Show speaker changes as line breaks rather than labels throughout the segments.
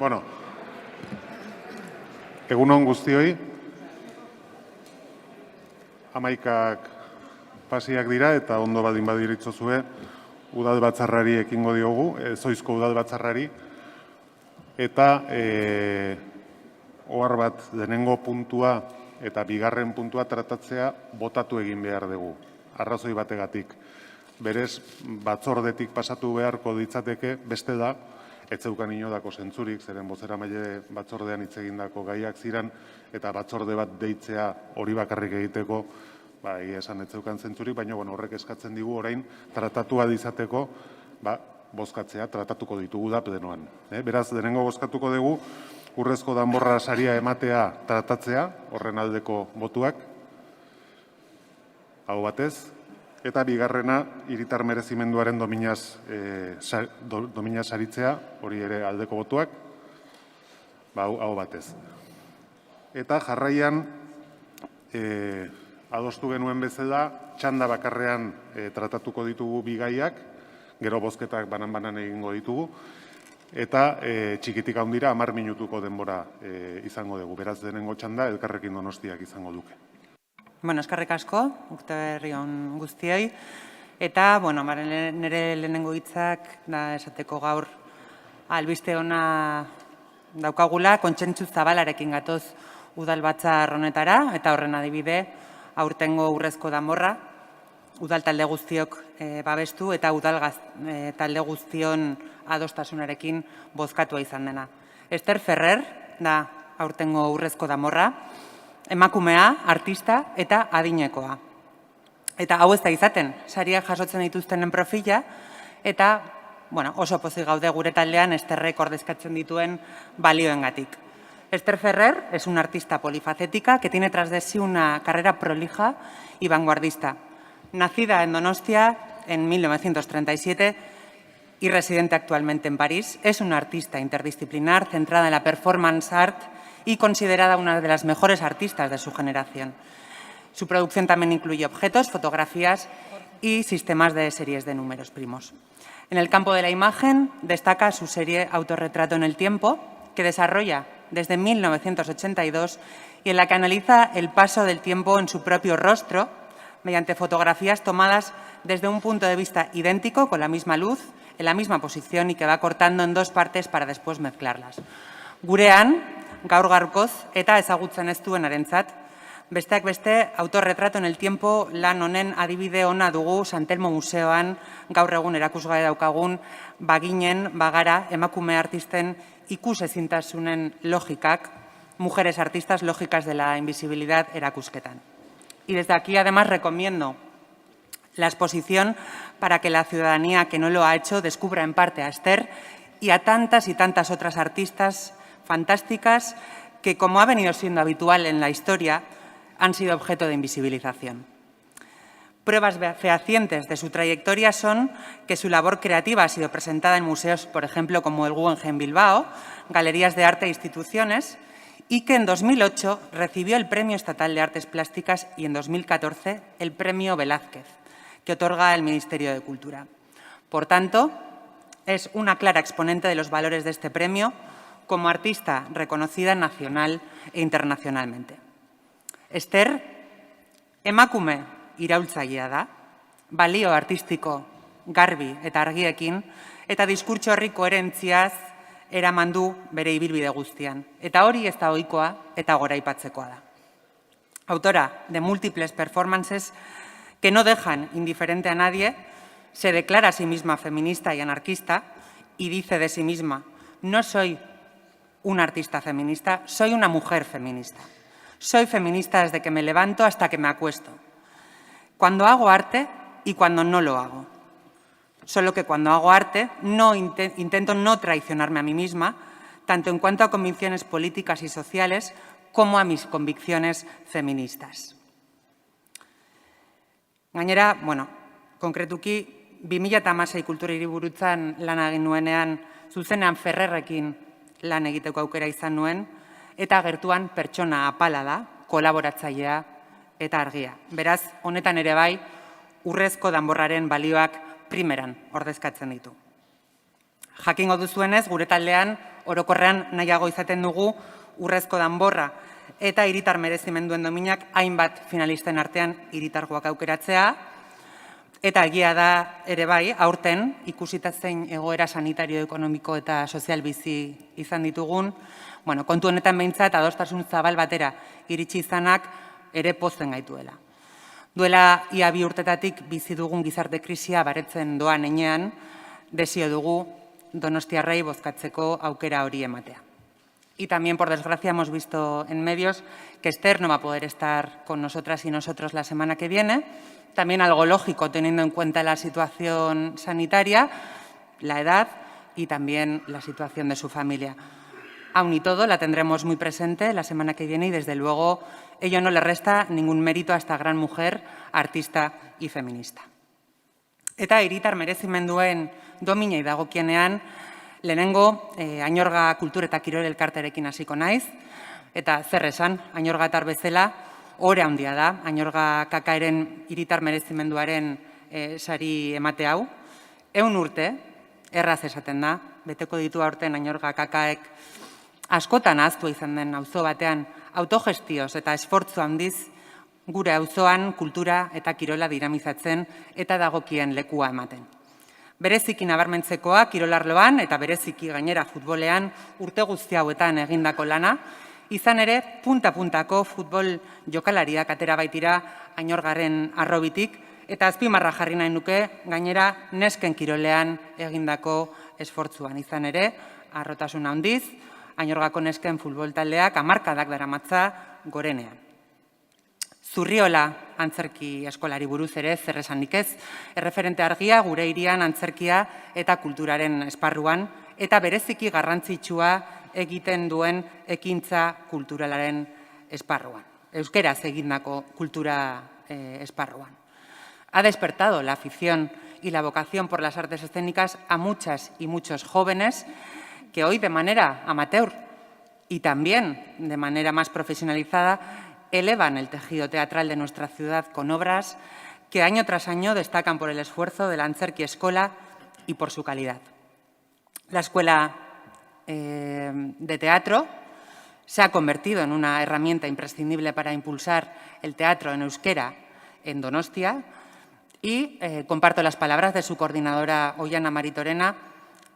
Bueno, egun on guztioi. 11ak pasiak dira eta ondo badin badiritzozue udal batzarrari ekingo diogu, zoizko udal batzarrari. Eta ohar bat denengo puntua eta bigarren puntua tratatzea botatu egin behar dugu, arrazoi bategatik. Berez, batzordetik pasatu beharko ditzateke, beste da, ez zeukan inodako zentzurik, zeren bozeramaile batzordean hitz egindako gaiak ziren, eta batzorde bat deitzea hori bakarrik egiteko, esan ez zeukan zentzurik, baina horrek eskatzen digu orain tratatua dizateko, bozkatzea, tratatuko ditugu da plenoan. Beraz, denengo bozkatuko dugu, urrezko danborra saria ematea tratatzea, horren aldeko botuak, hau batez, eta bigarrena, hiritar merezimenduaren dominaz saritzea, hori ere aldeko botuak, hau batez. Eta jarraian, adostu genuen bezala, txanda bakarrean tratatuko ditugu bigaiak, gero bozketak banan-banan egingo ditugu, eta txikitik handira 10 minutuko denbora izango dugu. Beraz, denengo txanda, Elkarrekin Donostiak izango duke.
Eskerrik asko, urte berri on guztioi. Eta, nire lehenengo hitzak, esateko gaur, albiste ona daukagula, kontsentsu zabalarekin gatoz udal batzar honetara, eta horren adibide, aurtengo urrezko danborra, udal talde guztiok babestu, eta udal talde guztion adostasunarekin bozkatua izan dena. Esther Ferrer, da aurtengo urrezko danborra, emakumea, artista eta adinekoa. Eta hau ez da izaten, sariak jasotzen dituztenen profila, eta oso pozik gaude gure taldean Esterrek ordezkatzen dituen balioengatik. Esther Ferrer es una artista polifacética que tiene tras de sí una carrera prolija y vanguardista. Nacida en Donostia en 1937 y residente actualmente en París, es una artista interdisciplinar centrada en la performance art y considerada una de las mejores artistas de su generación. Su producción también incluye objetos, fotografías y sistemas de series de números primos. En el campo de la imagen destaca su serie Autorretrato en el tiempo, que desarrolla desde 1982 y en la que analiza el paso del tiempo en su propio rostro mediante fotografías tomadas desde un punto de vista idéntico, con la misma luz, en la misma posición y que va cortando en 2 partes para después mezclarlas. Gurean, gaur-gaurkoz eta ezagutzen ez duenarentzat, besteak beste, Autorretrato en el tiempo lan honen adibide ona dugu Santelmo Museoan gaur egun erakusgai daukagun bagara emakume artisten ikusezintasunen logikak, mujeres artistas lógicas de la invisibilidad erakusketan. Y desde aquí, además, recomiendo la exposición para que la ciudadanía que no lo ha hecho descubra en parte a Esther y a tantas y tantas otras artistas fantásticas que, como ha venido siendo habitual en la historia, han sido objeto de invisibilización. Pruebas fehacientes de su trayectoria son que su labor creativa ha sido presentada en museos, por ejemplo, como el Guggenheim Bilbao, galerías de arte e instituciones, y que en 2008 recibió el Premio Estatal de Artes Plásticas y en 2014 el Premio Velázquez, que otorga el Ministerio de Cultura. Por tanto, es una clara exponente de los valores de este premio como artista reconocida nacional e internacionalmente. Esther, emakume iraultzailea da, balio artistiko garbi eta argiekin, eta diskurtso horri koherentziaz eraman du bere ibilbide guztian. Eta hori ez da ohikoa eta goraipatzekoa da. Autora de múltiples performances que no dejan indiferente a nadie, se declara a sí misma feminista y anarquista y dice de sí misma: no soy una artista feminista, soy una mujer feminista. Soy feminista desde que me levanto hasta que me acuesto, cuando hago arte y cuando no lo hago. Solo que cuando hago arte intento no traicionarme a mí misma, tanto en cuanto a convicciones políticas y sociales como a mis convicciones feministas. Gainera, konkretuki, 2016 kultura hiriburutzan lan egin nuenean, zuzenean Ferrerrekin lan egiteko aukera izan nuen, eta gertuan pertsona apala da, kolaboratzailea eta argia. Beraz, honetan ere bai, urrezko danborraren balioak primeran ordezkatzen ditu. Jakingo duzuenez, gure taldean orokorrean nahiago izaten dugu urrezko danborra eta hiritar merezimenduen dominak hainbat finalisten artean hiritargoak aukeratzea. Eta egia da ere bai, aurten ikusita zein egoera sanitario, ekonomiko eta sozial bizi izan ditugun, kontu honetan behintzat adostasun zabal batera iritsi izanak ere pozten gaituela. Duela ia 2 urtetatik bizi dugun gizarte krisia baretzen doan heinean, desio dugu donostiarrei bozkatzeko aukera hori ematea. Y también, por desgracia, hemos visto en medios que Esther no va a poder estar con nosotras y nosotros la semana que viene. También algo lógico, teniendo en cuenta la situación sanitaria, la edad y también la situación de su familia. Aun y todo, la tendremos muy presente la semana que viene y, desde luego, ello no le resta ningún mérito a esta gran mujer, artista y feminista. Eta hiritar merezimenduen dominei dagokienean, lehenengo, Añorga Kultur eta Kirol Elkartearekin hasiko naiz, eta zer esan, Añorgatar bezala, ore handia da, Añorga Kakaeren hiritar merezimenduaren sari emate hau. 100 urte, erraz esaten da, beteko ditu aurten Añorga Kakaek askotan ahaztu izan den auzo batean autogestioz eta esfortzu handiz gure auzoan kultura eta kirola dinamizatzen eta dagokien lekua ematen. Bereziki nabarmentzekoa kirolarloan eta bereziki gainera futbolean urte guzti hauetan egindako lana, izan ere punta-puntako futbol jokalariak atera baitira Añorgaren arrobitik, eta azpimarra jarri nahi nuke gainera nesken kirolean egindako esfortzuan. Izan ere, harrotasun handiz, Añorgako nesken futbol taldeak hamarkadak daramatza gorenean. Zurriola antzerki eskolari buruz ere zer esanik ez, erreferente argia gure hirian antzerkia eta kulturaren esparruan, eta bereziki garrantzitsua egiten duen ekintza kulturalaren esparruan, euskeraz egindako kultura esparruan. Ha despertado la afición y la vocación por las artes escénicas a muchas y muchos jóvenes que hoy, de manera amateur y también de manera más profesionalizada, elevan el tejido teatral de nuestra ciudad con obras que año tras año destacan por el esfuerzo de la Antzerki Eskola y por su calidad. La Escuela de Teatro se ha convertido en una herramienta imprescindible para impulsar el teatro en euskera en Donostia y comparto las palabras de su coordinadora Ollana Maritorena,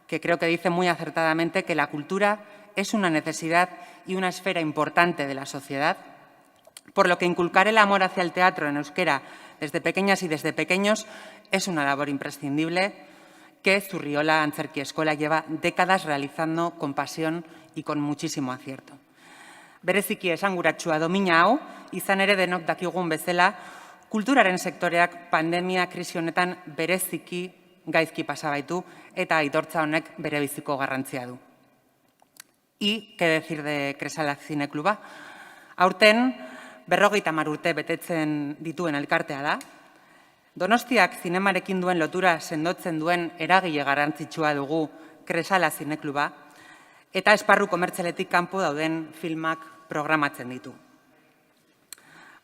que creo que dice muy acertadamente que la cultura es una necesidad y una esfera importante de la sociedad, por lo que inculcar el amor hacia el teatro en euskera desde pequeñas y desde pequeños es una labor imprescindible que Zurriola Antzerki Eskola lleva décadas realizando con pasión y con muchísimo acierto. Bereziki esanguratsua domina hau, izan ere denok dakigun bezala, kulturaren sektoreak pandemia krisi honetan bereziki gaizki pasa baitu eta aitortza honek bere biziko garrantzia du. Y, ¿qué decir de Kresala Zinekluba? Aurten, 50 urte betetzen dituen elkartea da. Donostiak zinemarekin duen lotura sendotzen duen eragile garrantzitsua dugu Kresala Zinekluba eta esparru komertzialetik kanpo dauden filmak programatzen ditu.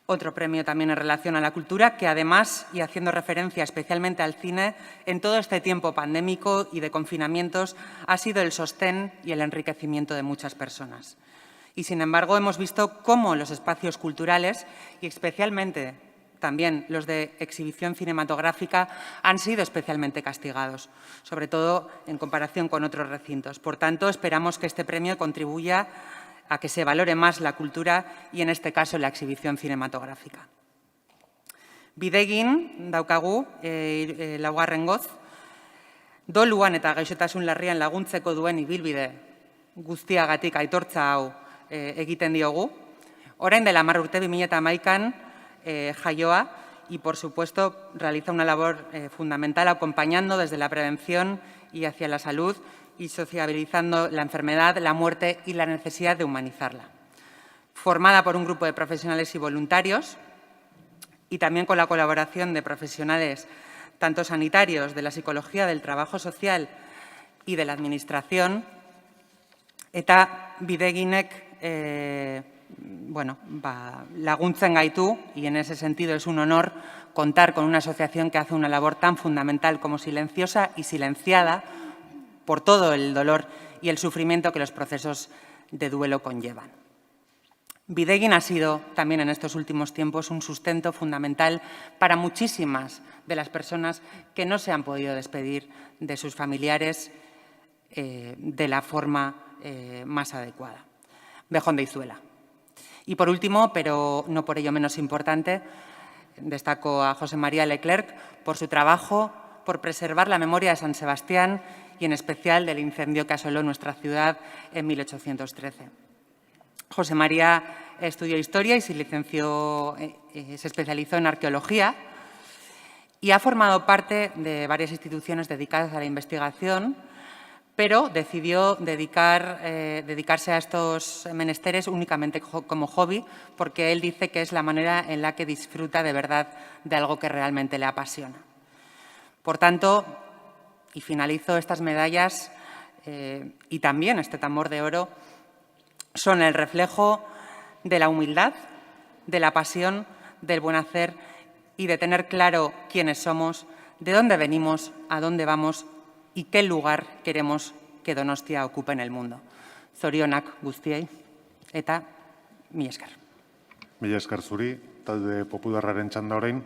Otro premio también en relación a la cultura, que además, y haciendo referencia especialmente al cine, en todo este tiempo pandémico y de confinamientos, ha sido el sostén y el enriquecimiento de muchas personas. Y, sin embargo, hemos visto cómo los espacios culturales, y especialmente también los de exhibición cinematográfica, han sido especialmente castigados, sobre todo en comparación con otros recintos. Por tanto, esperamos que este premio contribuya a que se valore más la cultura y, en este caso, la exhibición cinematográfica. Bidegin daukagu, laugarrengoz, doluan eta gaixotasun larrian laguntzeko duen ibilbide guztiagatik aitortza hau egiten diogu. Orain dela 10 urte 2011an jaioa y, por supuesto, realiza una labor fundamental acompañando desde la prevención y hacia la salud y sociabilizando la enfermedad, la muerte y la necesidad de humanizarla. Formada por un grupo de profesionales y voluntarios y también con la colaboración de profesionales tanto sanitarios, de la psicología, del trabajo social y de la administración, eta Bideginek laguntzen gaitu, y en ese sentido es un honor contar con una asociación que hace una labor tan fundamental como silenciosa y silenciada por todo el dolor y el sufrimiento que los procesos de duelo conllevan. Videguin ha sido también en estos últimos tiempos un sustento fundamental para muchísimas de las personas que no se han podido despedir de sus familiares de la forma más adecuada. Bejón de Izuela. Y por último, pero no por ello menos importante, destaco a José María Leclerc por su trabajo por preservar la memoria de San Sebastián y en especial del incendio que asoló nuestra ciudad en 1813. José María estudió Historia y se especializó en Arqueología y ha formado parte de varias instituciones dedicadas a la investigación, pero decidió dedicarse a estos menesteres únicamente como hobby, porque él dice que es la manera en la que disfruta de verdad de algo que realmente le apasiona. Por tanto, y finalizo, estas medallas y también este tambor de oro son el reflejo de la humildad, de la pasión, del buen hacer y de tener claro quiénes somos, de dónde venimos, a dónde vamos y qué lugar queremos que Donostia ocupe en el mundo. Zorionak guztiei eta mila esker.
Mila esker zuri, talde popularraren txanda orain.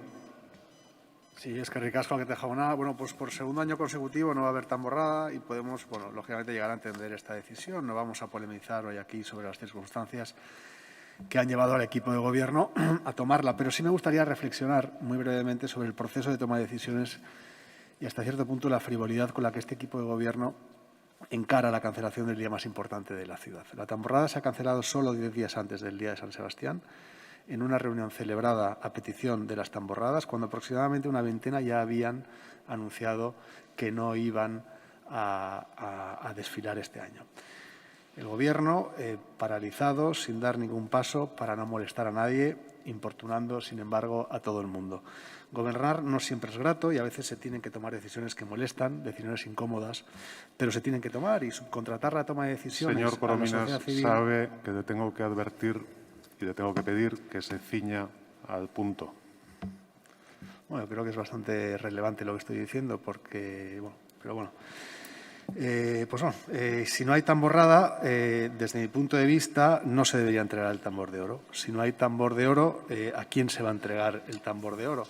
Sí, eskerrik asko, jauna. Bueno, pues por segundo año consecutivo no va a haber tamborrada y podemos, bueno, lógicamente llegar a entender esta decisión. No vamos a polemizar hoy aquí sobre las circunstancias que han llevado al equipo de gobierno a tomarla, pero sí me gustaría reflexionar muy brevemente sobre el proceso de toma de decisiones y hasta cierto punto la frivolidad con la que este equipo de gobierno encara la cancelación del día más importante de la ciudad. La tamborrada se ha cancelado solo 10 días antes del Día de San Sebastián, en una reunión celebrada a petición de las tamborradas, cuando aproximadamente una veintena ya habían anunciado que no iban a desfilar este año. El Gobierno, paralizado, sin dar ningún paso para no molestar a nadie, importunando, sin embargo, a todo el mundo. Gobernar no siempre es grato y a veces se tienen que tomar decisiones que molestan, decisiones incómodas, pero se tienen que tomar y subcontratar la toma de decisiones.
Señor Corominas,
a la sociedad civil.
sabe que le tengo que advertir y le tengo que pedir que se ciña al punto.
Bueno, creo que es bastante relevante lo que estoy diciendo porque, bueno, pero bueno. Si no hay tamborrada, desde mi punto de vista, no se debería entregar el tambor de oro. Si no hay tambor de oro, ¿a quién se va a entregar el tambor de oro?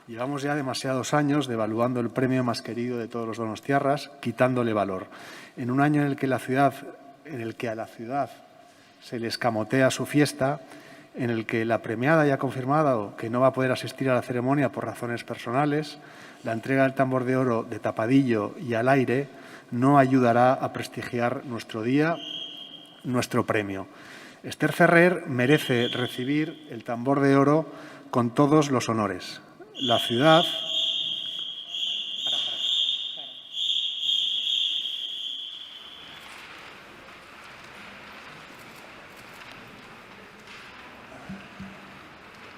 Llevamos ya demasiados años devaluando el premio más querido de todos los donostiarras, quitándole valor. En un año en el que a la ciudad se le escamotea su fiesta, en el que la premiada ya ha confirmado que no va a poder asistir a la ceremonia por razones personales, la entrega del tambor de oro de tapadillo y al aire no ayudará a prestigiar nuestro día, nuestro premio. Esther Ferrer merece recibir el tambor de oro con todos los honores. La ciudad...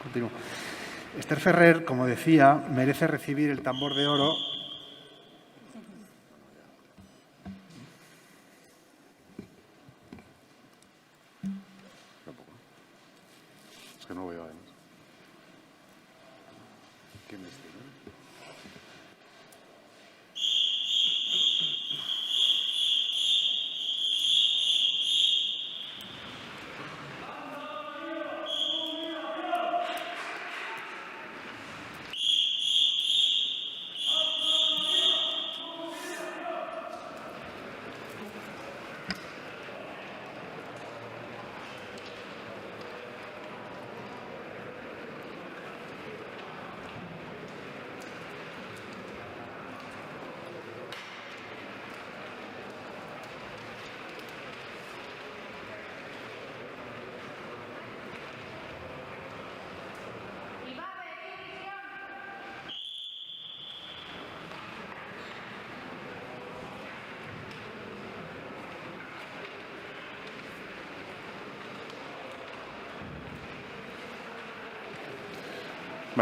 Continúo. Esther Ferrer, como decía, merece recibir el tambor de oro.
Es que no veo además. ¿Quién es?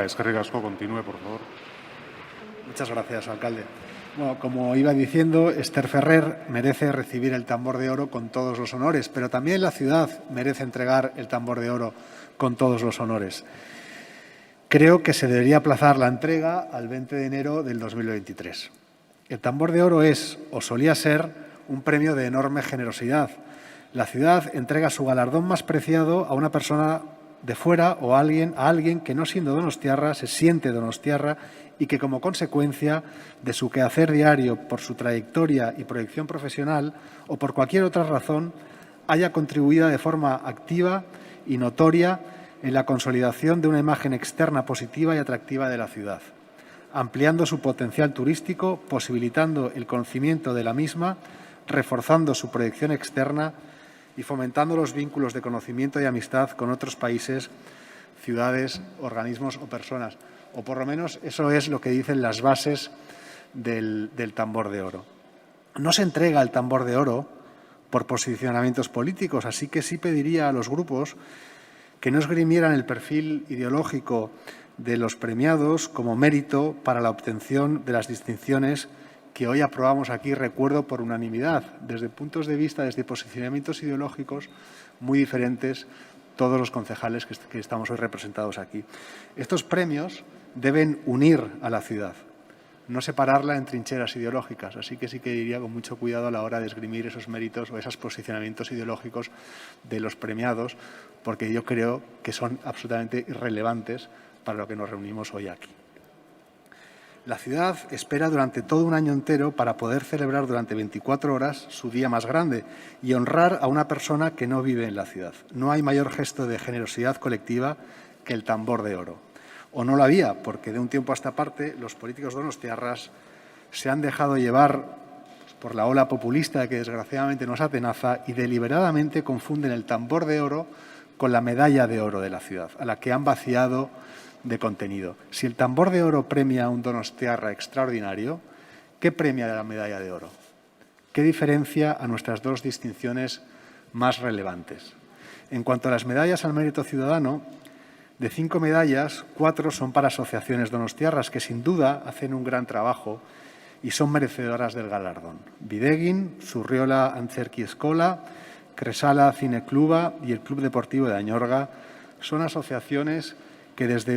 Eskerrik asko, continúe, por favor.
Muchas gracias, alcalde. Bueno, como iba diciendo, Esther Ferrer merece recibir el tambor de oro con todos los honores, pero también la ciudad merece entregar el tambor de oro con todos los honores. Creo que se debería aplazar la entrega al 20 de enero del 2023. El tambor de oro es, o solía ser, un premio de enorme generosidad. La ciudad entrega su galardón más preciado a una persona de fuera o a alguien que, no siendo donostiarra, se siente donostiarra y que, como consecuencia de su quehacer diario, por su trayectoria y proyección profesional o por cualquier otra razón, haya contribuido de forma activa y notoria en la consolidación de una imagen externa positiva y atractiva de la ciudad, ampliando su potencial turístico, posibilitando el conocimiento de la misma, reforzando su proyección externa y fomentando los vínculos de conocimiento y amistad con otros países, ciudades, organismos o personas. O por lo menos eso es lo que dicen las bases del Tambor de Oro. No se entrega el Tambor de Oro por posicionamientos políticos, así que sí pediría a los grupos que no esgrimieran el perfil ideológico de los premiados como mérito para la obtención de las distinciones que hoy aprobamos aquí, recuerdo, por unanimidad, desde puntos de vista, desde posicionamientos ideológicos muy diferentes, todos los concejales que estamos hoy representados aquí. Estos premios deben unir a la ciudad, no separarla en trincheras ideológicas, así que sí que diría con mucho cuidado a la hora de esgrimir esos méritos o esos posicionamientos ideológicos de los premiados, porque yo creo que son absolutamente irrelevantes para lo que nos reunimos hoy aquí. La ciudad espera durante todo un año entero para poder celebrar durante 24 horas su día más grande y honrar a una persona que no vive en la ciudad. No hay mayor gesto de generosidad colectiva que el Tambor de Oro. O no lo había, porque de un tiempo a esta parte los políticos donostiarras se han dejado llevar por la ola populista que desgraciadamente nos atenaza y deliberadamente confunden el Tambor de Oro con la medalla de oro de la ciudad, a la que han vaciado de contenido. Si el Tambor de Oro premia a un donostiarra extraordinario, ¿qué premia la medalla de oro? ¿Qué diferencia a nuestras dos distinciones más relevantes? En cuanto a las medallas al mérito ciudadano, de 5 medallas, 4 son para asociaciones donostiarras que sin duda hacen un gran trabajo y son merecedoras del galardón. Bidegin, Zurriola Antzerki Eskola, Cresala Cinecluba y el Club Deportivo de Añorga son asociaciones que desde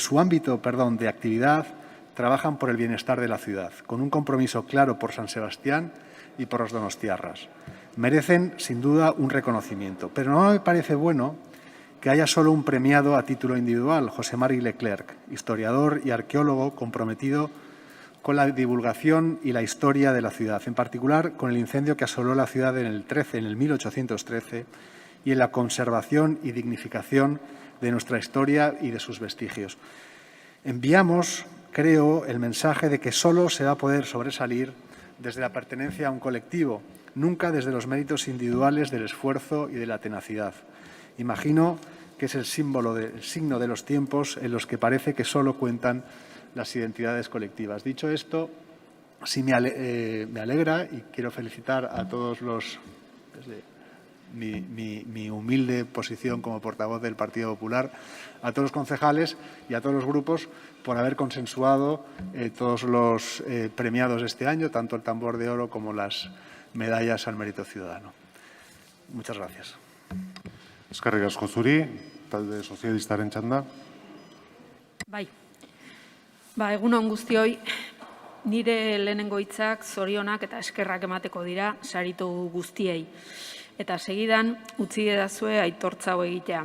su ámbito de actividad, trabajan por el bienestar de la ciudad, con un compromiso claro por San Sebastián y por los donostiarras. Merecen, sin duda, un reconocimiento, pero no me parece bueno que haya solo un premiado a título individual, José Mari Leclerc, historiador y arqueólogo comprometido con la divulgación y la historia de la ciudad, en particular con el incendio que asoló la ciudad en el 1813, y en la conservación y dignificación de nuestra historia y de sus vestigios. Enviamos, creo, el mensaje de que solo se va a poder sobresalir desde la pertenencia a un colectivo, nunca desde los méritos individuales del esfuerzo y de la tenacidad. Imagino que es el signo de los tiempos en los que parece que solo cuentan las identidades colectivas. Dicho esto, sí me alegra y quiero felicitar a todos los, desde mi humilde posición como portavoz del Partido Popular, a todos los concejales y a todos los grupos por haber consensuado todos los premiados este año, tanto el Tambor de Oro como las medallas al mérito ciudadano. Muchas gracias.
Eskerrik asko zuri, talde sozialistaren txanda.
Bai. Egun on guztioi, nire lehenengo hitzak zorionak eta eskerrak emateko dira saritu guztiei. Eta segidan utzi edazue aitortza hau egitea.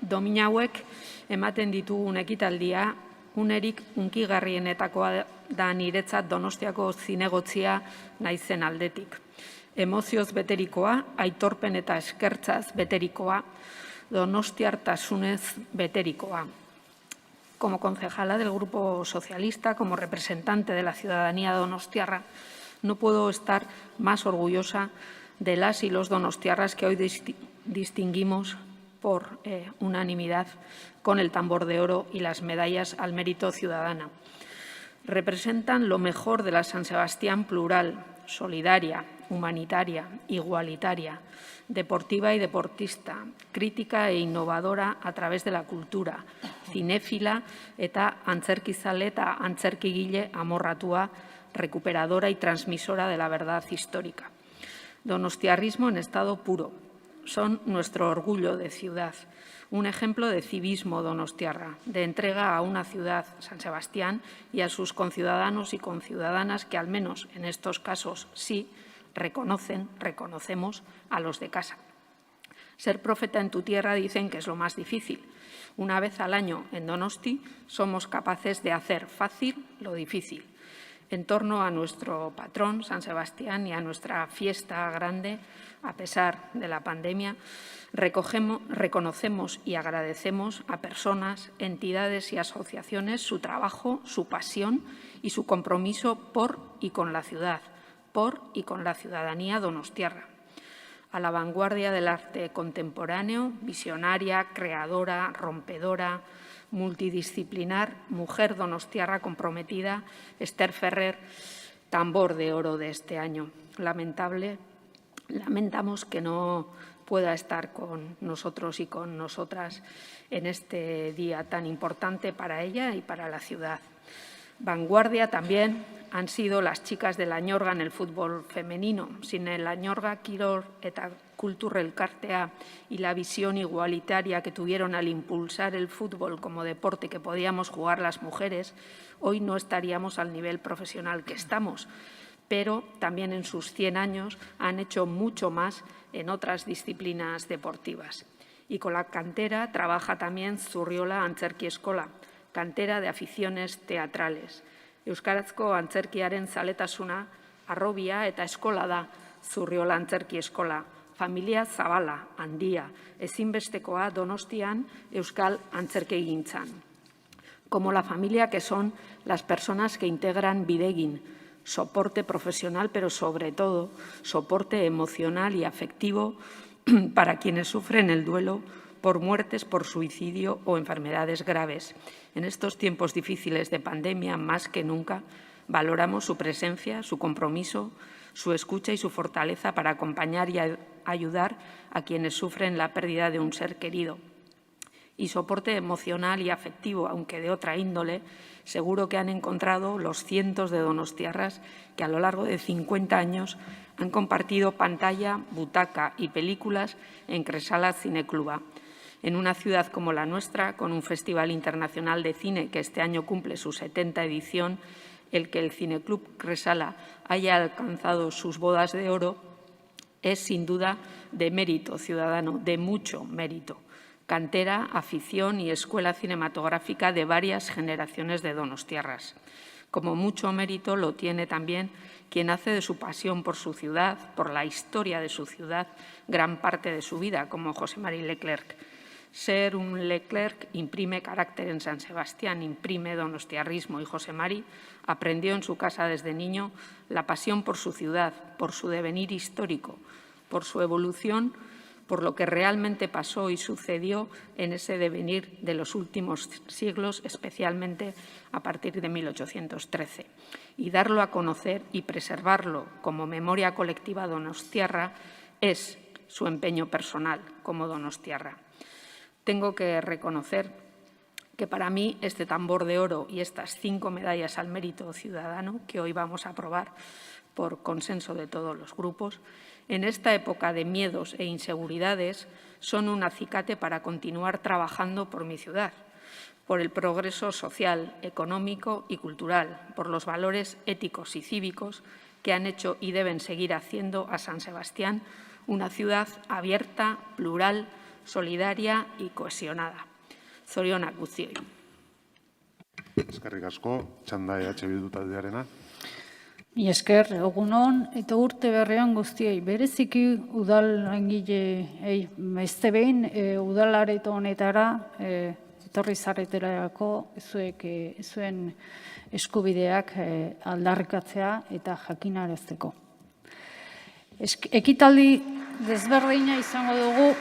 Domina hauek ematen ditugun ekitaldia, unerik hunkigarrienetakoa da niretzat Donostiako zinegotzia naizen aldetik. Emozioz beterikoa, aitorpen eta eskertzaz beterikoa, donostiartasunez beterikoa. Como concejala del Grupo Socialista, como representante de la ciudadanía donostiarra, no puedo estar más orgullosa de las y los donostiarras que hoy distinguimos por unanimidad con el Tambor de Oro y las medallas al mérito ciudadano. Representan lo mejor de la San Sebastián plural, solidaria, humanitaria, igualitaria, deportiva y deportista, crítica e innovadora a través de la cultura, cinéfila eta antzerkizale eta antzerkigile amorratua, recuperadora y transmisora de la verdad histórica. Donostiarrismo en estado puro, son nuestro orgullo de ciudad, un ejemplo de civismo donostiarra, de entrega a una ciudad, San Sebastián, y a sus conciudadanos y conciudadanas que, al menos en estos casos, sí reconocemos a los de casa. Ser profeta en tu tierra dicen que es lo más difícil. Una vez al año en Donosti somos capaces de hacer fácil lo difícil. En torno a nuestro patrón, San Sebastián, y a nuestra fiesta grande, a pesar de la pandemia, reconocemos y agradecemos a personas, entidades y asociaciones su trabajo, su pasión y su compromiso por y con la ciudad, por y con la ciudadanía donostiarra. A la vanguardia del arte contemporáneo, visionaria, creadora, rompedora, multidisciplinar, mujer donostiarra comprometida, Esther Ferrer, tambor de oro de este año. Lamentamos que no pueda estar con nosotros y con nosotras en este día tan importante para ella y para la ciudad. Vanguardia también han sido las chicas de la Añorga en el fútbol femenino. Sin el Añorga Kirol eta Kultur Elkartea y la visión igualitaria que tuvieron al impulsar el fútbol como deporte que podíamos jugar las mujeres, hoy no estaríamos al nivel profesional que estamos. Pero también en sus 100 años han hecho mucho más en otras disciplinas deportivas. Y con la cantera trabaja también Zurriola Antzerki Eskola, cantera de aficiones teatrales. Euskarazko antzerkiaren zaletasuna harrobia eta eskola da Zurriola Antzerki Eskola. Familia zabala, handia, ezinbestekoa Donostian euskal antzerkigintzan. Como la familia que son las personas que integran Bidegin, soporte profesional, pero sobre todo soporte emocional y afectivo para quienes sufren el duelo por muertes, por suicidio o enfermedades graves. En estos tiempos difíciles de pandemia, más que nunca, valoramos su presencia, su compromiso, su escucha y su fortaleza para acompañar y ayudar a quienes sufren la pérdida de un ser querido. Y soporte emocional y afectivo, aunque de otra índole, seguro que han encontrado los cientos de donostiarras que a lo largo de 50 años han compartido pantalla, butaca y películas en Cresala Cinecluba. En una ciudad como la nuestra, con un Festival Internacional de Cine que este año cumple su 70 edición, el que el Cineclub Cresala haya alcanzado sus bodas de oro es sin duda de mérito ciudadano, de mucho mérito. Cantera, afición y escuela cinematográfica de varias generaciones de donostiarras. Como mucho mérito lo tiene también quien hace de su pasión por su ciudad, por la historia de su ciudad, gran parte de su vida, como José Mari Leclerc. Ser un Leclerc imprime carácter en San Sebastián, imprime donostiarrismo, y José Mari aprendió en su casa desde niño la pasión por su ciudad, por su devenir histórico, por su evolución, por lo que realmente pasó y sucedió en ese devenir de los últimos siglos, especialmente a partir de 1813. Y darlo a conocer y preservarlo como memoria colectiva donostiarra es su empeño personal como donostiarra. Tengo que reconocer que para mí este tambor de oro y estas 5 medallas al mérito ciudadano que hoy vamos a aprobar por consenso de todos los grupos, en esta época de miedos e inseguridades son un acicate para continuar trabajando por mi ciudad, por el progreso social, económico y cultural, por los valores éticos y cívicos que han hecho y deben seguir haciendo a San Sebastián una ciudad abierta, plural, solidaria y cohesionada. Zorionak guztioi.
Eskerrik asko, txanda EH Bildu taldearena.
Mi esker, egunon eta urte berrean guztiei. Bereziki udal langileei beste behin udalareto honetara etorri zareterako zuen eskubideak aldarrikatzea eta jakinarazteko. Ekitaldi desberdina izango dugu.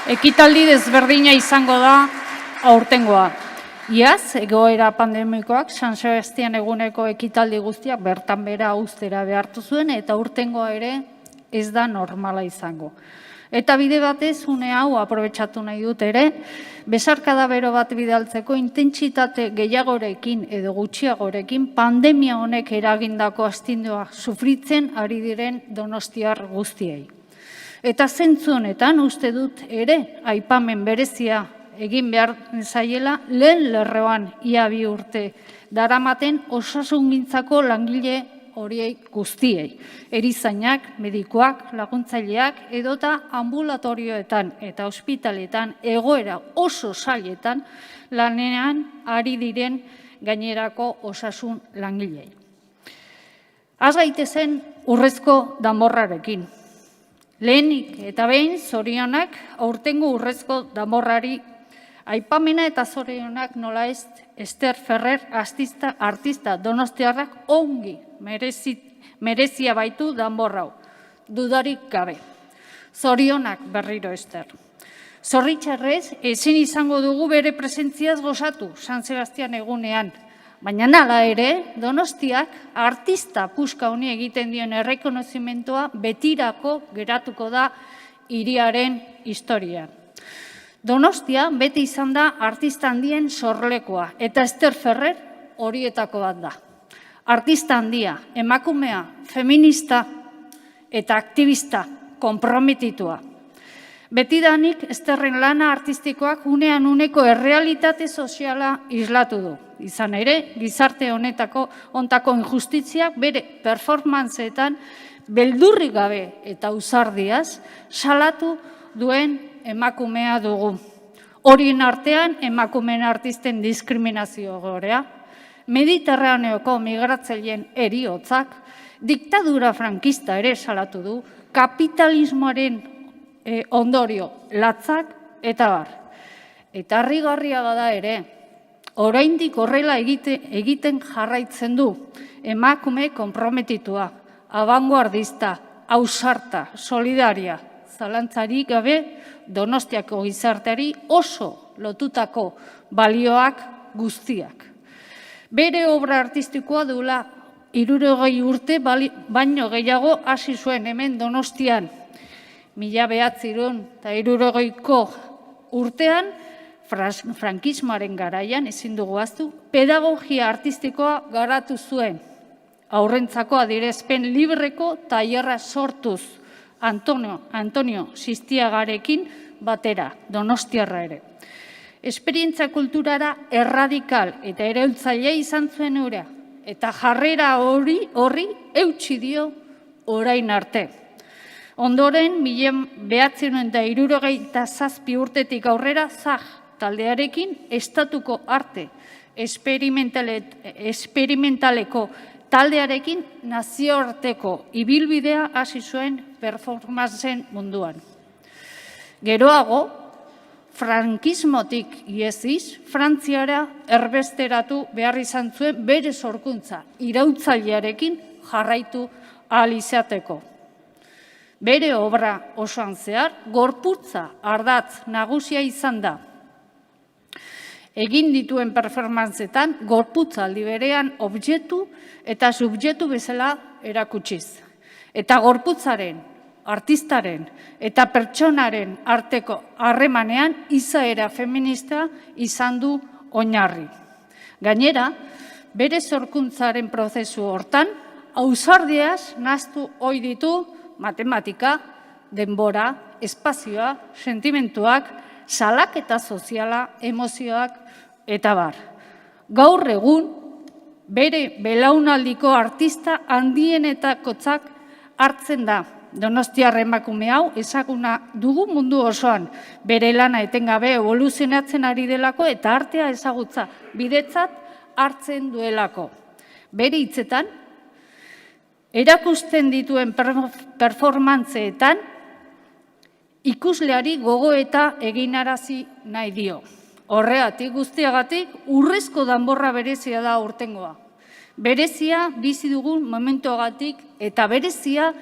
Ekitaldi desberdina izango da aurtengoa. Iaz, egoera pandemikoak San Sebastian eguneko ekitaldi guztiak bertan bera uztera behartu zuen eta aurtengoa ere ez da normala izango. Eta bide batez, une hau aprobetxatu nahi dut ere, besarkada bero bat bidaltzeko intentsitate gehiagorekin edo gutxiagorekin pandemia honek eragindako astindua sufritzen ari diren donostiar guztiei. Eta zentzu honetan uste dut ere aipamen berezia egin behar zaiela lehen lerroan ia 2 urte daramaten osasungintzako langile horiei guztiei. Erizainak, medikuak, laguntzaileak edota ambulatorioetan eta ospitaletan egoera oso zailetan lanean ari diren gainerako osasun langilei. Az gaitezen urrezko danborrarekin. Lehenik eta behin zorionak aurtengo urrezko danborrari aipamena eta zorionak nola ez Ester Ferrer artista donostiarrak ongi merezia baitu danborrau, dudarik gabe. Zorionak berriro Ester. Zorritxarrez, ezin izango dugu bere presentziaz gozatu San Sebastian egunean, baina hala ere, Donostiak artista puska honi egiten dion errekonozimentoa betirako geratuko da hiriaren historian. Donostia beti izan da artista handien sorlekoa, eta Ester Ferrer horietako bat da. Artista handia, emakumea, feminista eta aktivista, konprometitua. Betidanik Esterren lana artistikoak unean uneko errealitate soziala islatu du. Izan ere, gizarte hontako injustitziak bere performantzeetan beldurrik gabe eta ausardiaz salatu duen emakumea dugu. Horien artean emakumeen artisten diskriminazio gorea, Mediterraneoko migratzaileen heriotzak, diktadura frankista ere salatu du, kapitalismoaren ondorio latzak eta bar. Eta harrigarria da ere, oraindik horrela egiten jarraitzen du, emakume konprometitua, abangoardista, ausarta, solidaria, zalantzarik gabe Donostiako gizarteari oso lotutako balioak guztiak. Bere obra artistikoa duela 60 urte baino gehiago hasi zuen hemen Donostian. 1960ko urtean, frankismoaren garaian, ezin dugu ahaztu, pedagogia artistikoa garatu zuen. Haurrentzako adierazpen libreko tailerra sortuz, Antonio Sistiagarekin batera, Donostiarra ere. Esperientzia kulturara erradikal eta erailtzailea izan zuen ura, eta jarrera horri eutsi dio orain arte. Ondoren, 1967 urtetik aurrera ZAG taldearekin estatuko arte esperimentaleko taldearekin nazioarteko ibilbidea hasi zuen performantzen munduan. Geroago, frankismotik iesiz, Frantziara erbesteratu behar izan zuen bere sorkuntza irautzailearekin jarraitu ahal izateko. Bere obra osoan zehar, gorputza ardatz nagusia izan da. Egin dituen performantzetan, gorputza aldi berean objektu eta subjektu bezala erakutsiz. Eta gorputzaren, artistaren eta pertsonaren arteko harremanean izaera feminista izan du oinarri. Gainera, bere sorkuntzaren prozesu hortan, ausardiaz nahastu ohi ditu matematika, denbora, espazioa, sentimentuak, salaketa soziala, emozioak eta bar. Gaur egun, bere belaunaldiko artista handienetakotzak hartzen da. Donostiar emakume hau ezaguna dugu mundu osoan, bere lana etengabe evoluzionatzen ari delako eta artea ezagutza bidetzat hartzen duelako. Bere hitzetan, erakusten dituen performantzeetan ikusleari gogoeta eginarazi nahi dio. Horregatik guztiagatik urrezko danborra berezia da aurtengoa. Berezia bizi dugun momentuagatik eta berezia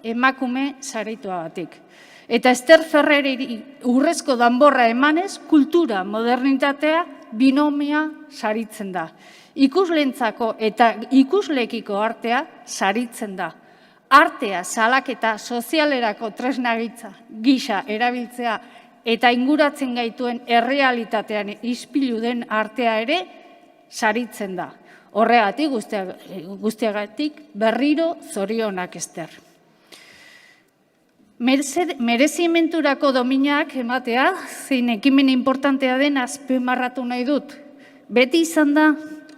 emakume sarituagatik. Eta Ester Ferreri urrezko danborra emanez kultura modernitatea binomia saritzen da. Ikuslentzako eta ikuslekiko artea saritzen da. artea salaketa sozialerako tresna gisa erabiltzea eta inguratzen gaituen errealitatean ispilu den artea ere saritzen da. Horregatik guztiagatik berriro zorionak Ester. Merezimenturako dominak ematea, zein ekimen importantea den azpimarratu nahi dut. Beti izan da,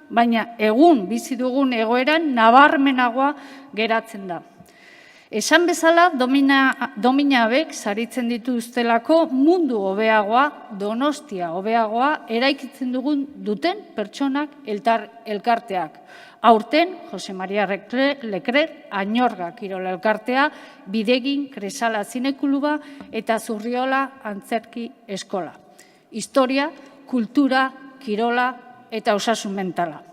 baina egun bizi dugun egoeran nabarmenagoa geratzen da. Esan bezala, domina hauek saritzen dituztelako mundu hobeagoa, Donostia hobeagoa eraikitzen duten pertsonak elkarteak. Aurten, Jose Maria Leclerc, Añorga Kirola Elkartea, Bidegin Kresala Zinekuluba eta Zurriola Antzerki Eskola. Historia, kultura, kirola eta osasun mentala.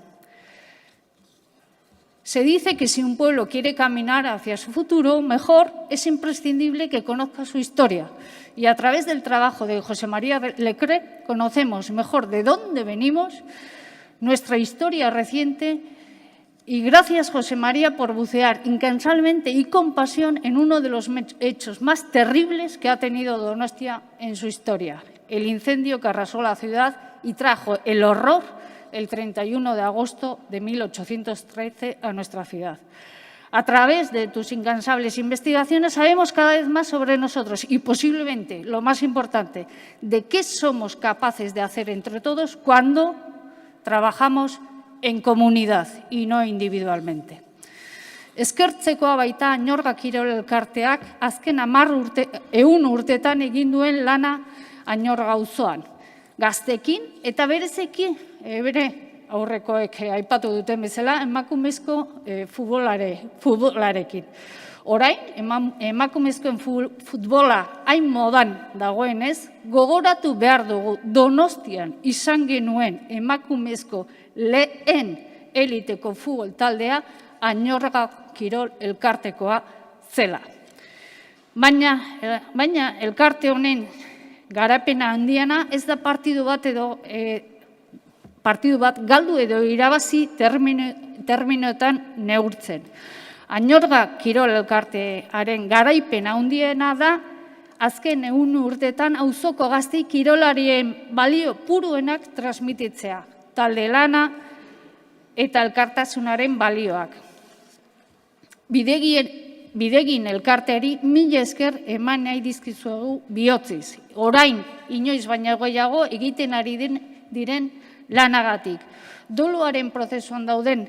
Se dice que si un pueblo quiere caminar hacia su futuro mejor, es imprescindible que conozca su historia. Y a través del trabajo de José María Leclerc conocemos mejor de dónde venimos, nuestra historia reciente. Y gracias, José María, por bucear incansablemente y con pasión en uno de los hechos más terribles que ha tenido Donostia en su historia, el incendio que arrasó la ciudad y trajo el horror el 31 de agosto de 1813 a nuestra ciudad. A través de tus incansables investigaciones sabemos cada vez más sobre nosotros y posiblemente, lo más importante, de qué somos capaces de hacer entre todos cuando trabajamos en comunidad y no individualmente. Eskertzekoa baita Añorga Kirol Elkarteak azken 100 urtetan egin duen lana Añorga auzoan. Gaztekin eta bereziki bere aurrekoek aipatu duten bezala emakumezko futbolarekin. Orain, emakumezkoen futbola hain modan dagoenez, gogoratu behar dugu Donostian izan genuen emakumezko lehen eliteko futbol taldea Añorga Kirol Elkartekoa zela. Baina elkarte honen garapena handiena ez da partidu bat galdu edo irabazi terminoetan neurtzen. Añorga Kirol Elkartearen garaipena handiena da azken 100 urtetan auzoko gaztei kirolarien balio puruenak transmititzea, talde lana eta elkartasunaren balioak. Bidegin elkarteari 1000 esker eman nahi dizkizuegu bihotziz. Orain, inoiz baina gehiago egiten ari diren lanagatik. Doluaren prozesuan dauden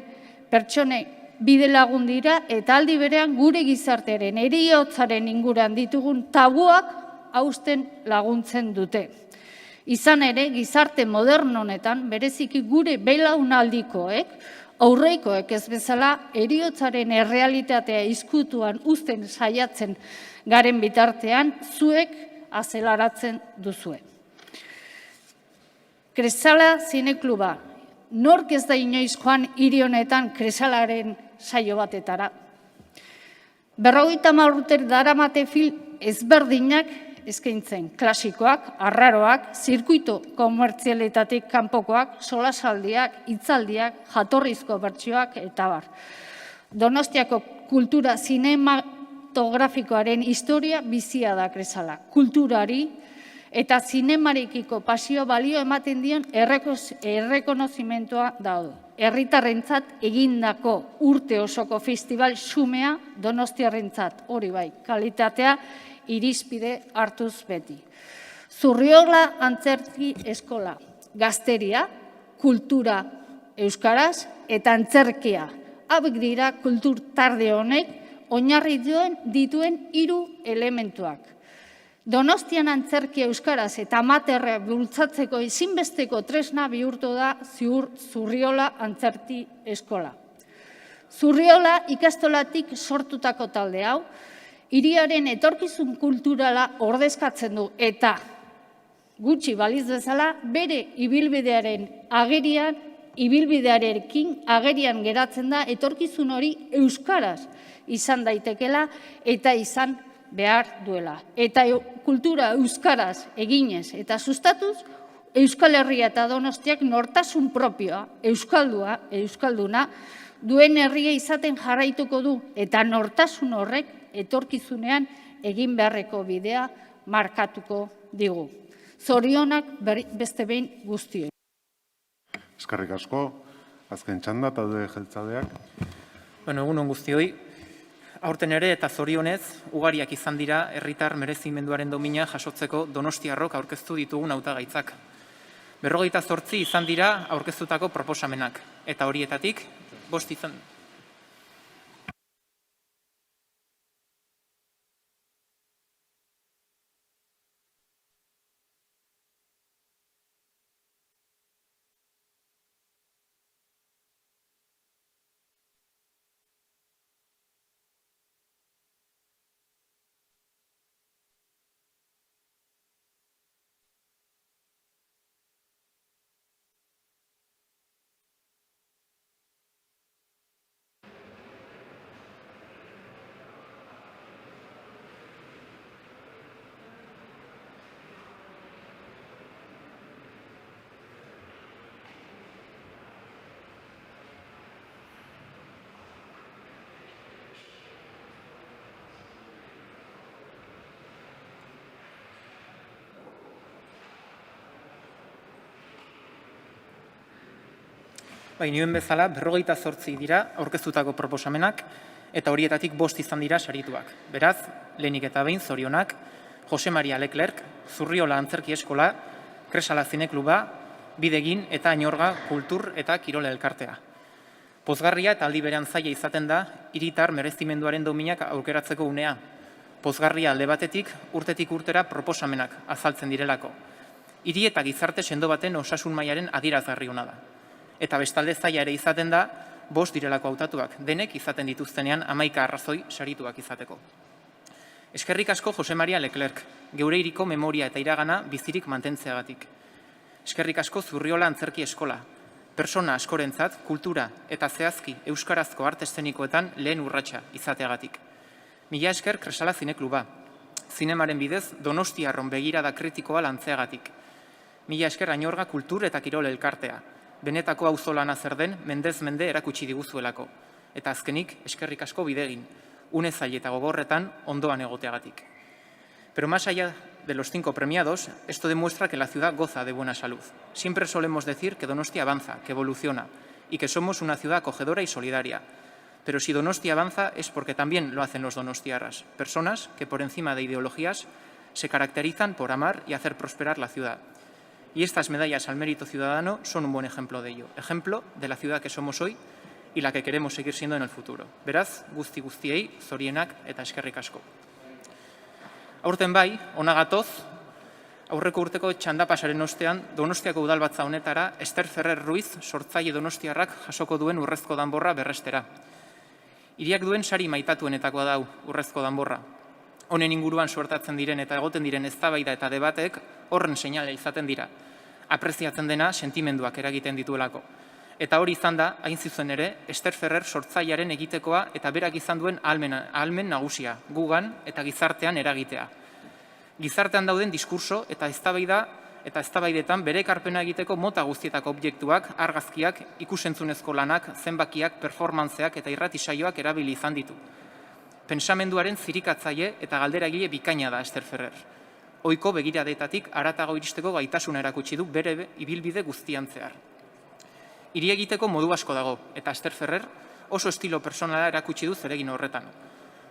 pertsone bide lagun dira eta aldi berean gure gizartearen heriotzaren inguruan ditugun tabuak hausten laguntzen dute. Izan ere, gizarte moderno honetan, bereziki gure belaunaldikoek, aurreikoek ez bezala, heriotzaren errealitatea izkutuan uzten saiatzen garen bitartean, zuek azelaratzen duzue. Kresala Zinekluba, nork ez da inoiz joan hiri honetan Kresalaren saio batetara. 50 urte daramate film ezberdinak eskaintzen, klasikoak, arraroak, zirkuito komertzialetatik kanpokoak, solasaldiak, hitzaldiak, jatorrizko bertsioak eta bar. Donostiako kultura zinematografikoaren historia bizia da Kresala. Kulturari eta zinemarekiko pasio balio ematen dion errekonozimentua daude. Herritarrentzat egindako urte osoko festival xumea Donostiarrentzat, hori bai, kalitatea irizpide hartuz beti. Zurriola Antzerki Eskola, gazteria, kultura euskaraz eta antzerkia. Hauek dira kultur tarde honek oinarri dituen 3 elementuak. Donostian antzerkia euskaraz eta amaterra bultzatzeko ezinbesteko tresna bihurtu da Zurriola Antzerki Eskola. Zurriola ikastolatik sortutako talde hau, hiriaren etorkizun kulturala ordezkatzen du eta gutxi baliz bezala bere ibilbidearekin agerian geratzen da etorkizun hori euskaraz izan daitekela eta izan behar duela. Eta kultura euskaraz eginez eta sustatuz, Euskal Herria eta Donostiak nortasun propioa, euskalduna, duen herria izaten jarraituko du, eta nortasun horrek etorkizunean egin beharreko bidea markatuko digu. Zorionak beste behin guztioi.
Eskerrik asko, azken txanda, talde jeltzaleak.
Egun guztioi. Aurten ere eta zorionez, ugariak izan dira herritar merezimenduaren domina jasotzeko donostiarrok aurkeztu ditugun hautagaitzak. 58 izan dira aurkeztutako proposamenak, eta horietatik 5 izan. Nioen bezala, 58 dira aurkeztutako proposamenak, eta horietatik 5 izan dira sarituak. Beraz, lehenik eta behin zorionak, Jose Maria Leclerc, Zurriola Antzerki Eskola, Kresala Zinekluba, Bidegin eta Añorga Kultur eta Kirol Elkartea. Pozgarria eta aldi berean zaila izaten da, hiritar merezimenduaren dominak aukeratzeko unea. Pozgarria alde batetik, urtetik urtera proposamenak azaltzen direlako. Hiri eta gizarte sendo baten osasun mailaren adierazgarri ona da. Eta bestalde zaila ere izaten da, 5 direlako hautatuak, denek izaten dituztenean 11 arrazoi sarituak izateko. Eskerrik asko Jose Maria Leclerc, geure hiriko memoria eta iragana bizirik mantentzeagatik. Eskerrik asko Zurriola Antzerki Eskola, persona askorentzat kultura eta zehazki euskarazko arte eszenikoetan lehen urratsa izateagatik. Mila esker Kresala Zinekluba, zinemaren bidez Donostiarron begirada kritikoa lantzeagatik. Mila esker Añorga Kultur eta Kirol Elkartea, benetako auzolana zer den mendez mende erakutsi diguzuelako. Eta azkenik, eskerrik asko Bidegin, une zail eta gogorretan ondoan egoteagatik. Pero más allá de los 5 premiados, esto demuestra que la ciudad goza de buena salud. Siempre solemos decir que Donostia avanza, que evoluciona, y que somos una ciudad acogedora y solidaria. Pero si Donostia avanza es porque también lo hacen los donostiarras, personas que por encima de ideologías se caracterizan por amar y hacer prosperar la ciudad. Y estas medallas al mérito ciudadano son un buen ejemplo de ello, ejemplo de la ciudad que somos hoy y la que queremos seguir siendo en el futuro. Beraz, guztiei, zorienak eta eskerrik asko. Aurten bai, hona gatoz, aurreko urteko txandapasaren ostean Donostiako udalbatza honetara Ester Ferrer Ruiz sortzaile donostiarrak jasoko duen urrezko danborra berrestera. Hiriak duen sari maitatuenetakoa dau urrezko danborra. Honen inguruan suertatzen diren eta egoten diren eztabaida eta debatek horren seinale izaten dira. Apreziatzen dena sentimenduak eragiten dituelako. Eta hori izan da, hain zuzen ere, Ester Ferrer sortzailearen egitekoa eta berak izan duen ahalmen nagusia, gugan eta gizartean eragitea. Gizartean dauden diskurso eta eztabaidetan bere ekarpena egiteko mota guztietako objektuak, argazkiak, ikusentzunezko lanak, zenbakiak, performantzeak eta irratisaioak erabili izan ditu. Pensamenduaren zirikatzaile eta galderagile bikaina da Ester Ferrer. Ohiko begiradetatik haratago iristeko gaitasuna erakutsi du bere ibilbide guztian zehar. Hiri egiteko modu asko dago, eta Ester Ferrer oso estilo personala erakutsi du zeregin horretan.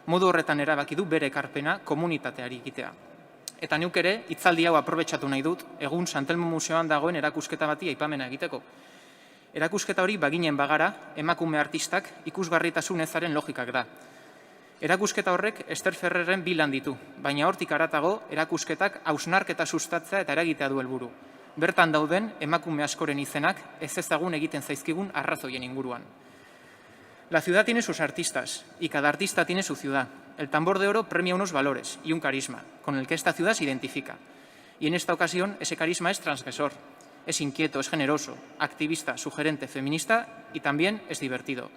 Modu horretan erabaki du bere ekarpena komunitateari egitea. Eta neuk ere, hitzaldi hau aprobetxatu nahi dut, egun Santelmo Museoan dagoen erakusketa bati aipamena egiteko. Erakusketa hori baginen bagara, emakume artistak ikusgarritasun ezaren logikak da. Erakusketa horrek Ester Ferrerren 2 lan ditu, baina hortik haratago erakusketak hausnarketa sustatzea eta eragitea du helburu. Bertan dauden emakume askoren izenak ez ezagun egiten zaizkigun arrazoien inguruan. La ciudad tiene sus artistas y cada artista tiene su ciudad. El Tambor de Oro premia unos valores y un carisma con el que esta ciudad se identifica. Y en esta ocasión ese carisma es transgresor, es inquieto, es generoso, activista, sugerente, feminista y también es divertido.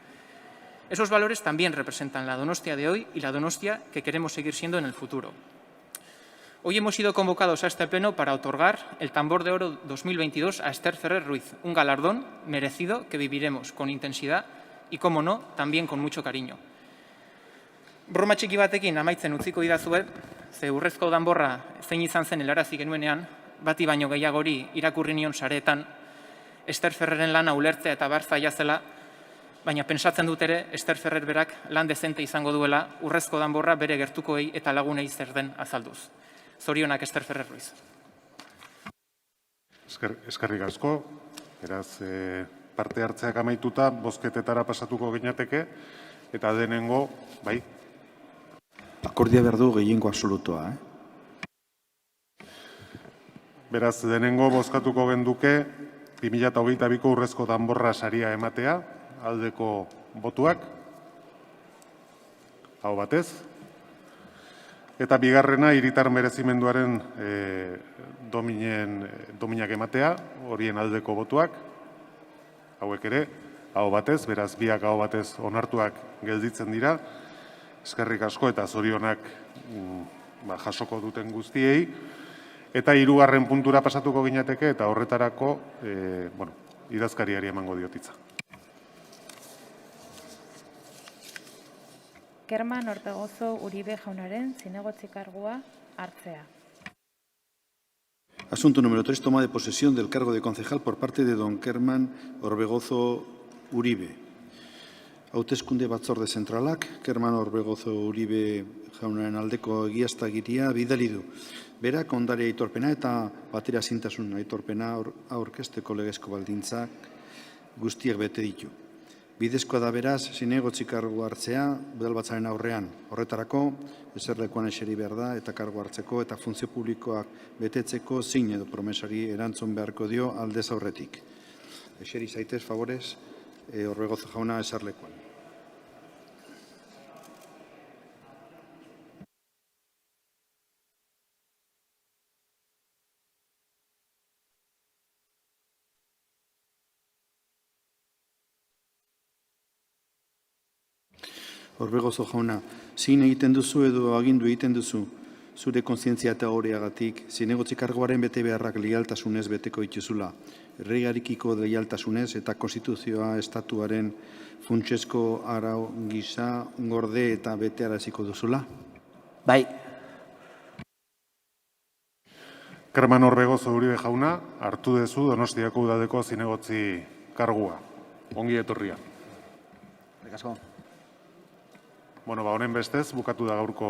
Esos valores también representan la Donostia de hoy y la Donostia que queremos seguir siendo en el futuro. Hoy hemos sido convocados a este pleno para otorgar el Tambor de Oro 2022 a Ester Ferrer Ruiz, un galardón merecido que viviremos con intensidad y, como no, también con mucho cariño. Broma txiki batekin amaitzen utziko didazue, ze Urrezko Danborra zein izan zen helarazi genuenean, bati baino gehiagori irakurri nion sareetan, Ester Ferreren lana ulertzea eta bar zaila zela, baina pentsatzen dut ere Ester Ferrer berak lan dezente izango duela Urrezko Danborra bere gertukoei eta lagunei zer den azalduz. Zorionak Ester Ferrer Ruiz.
Eskerrik asko. Beraz, parte hartzeak amaituta, bozketetara pasatuko ginateke, eta denengo, bai?
Akordia behar du gehiengo absolutoa,
Beraz, denengo bozkatuko genduke 2022ko Urrezko Danborra saria ematea, aldeko botuak, hau batez. Eta bigarrena, hiritar merezimenduaren dominak ematea, horien aldeko botuak, hauek ere, hau batez, beraz, biak hau batez onartuak gelditzen dira. Eskerrik asko eta zorionak jasoko duten guztiei. Eta 3. puntura pasatuko ginateke eta horretarako idazkariari emango diotitza.
Kerman Orbegozo Uribe jaunaren zinegotzi kargua hartzea.
Asunto número 3. Toma de posesión del cargo de concejal por parte de don Kerman Orbegozo Uribe. Hauteskunde batzorde zentralak, Kerman Orbegozo Uribe jaunaren aldeko egiaztagiria bidali du. Berak ondare aitorpena eta bateraezintasun aitorpena aurkezteko legezko baldintzak guztiak bete ditu. Bidezkoa da beraz, zinegotzi kargu hartzea udalbatzaren aurrean. Horretarako, eserlekuan eseri behar da eta kargu hartzeko eta funtzio publikoak betetzeko zin edo promesari erantzun beharko dio aldez aurretik. Eseri zaitez, favorez, Orbegozo jauna eserlekuan. Orbegozo jauna, zin egiten duzu edo agindu egiten duzu, zure kontzientzia eta horreagatik, zinegotzi karguaren bete beharrak leialtasunez beteko ituzula, erregarikiko leialtasunez eta konstituzioa estatuaren funtsezko arau gisa gorde eta betearaziko duzula?
Bai.
Kerman Orbegozo Uribe jauna, hartu dezu Donostiako udadeko zinegotzi kargua. Ongi etorria.
Eskerrik asko.
Honen bestez, bukatu da gaurko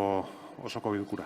osoko bilkura.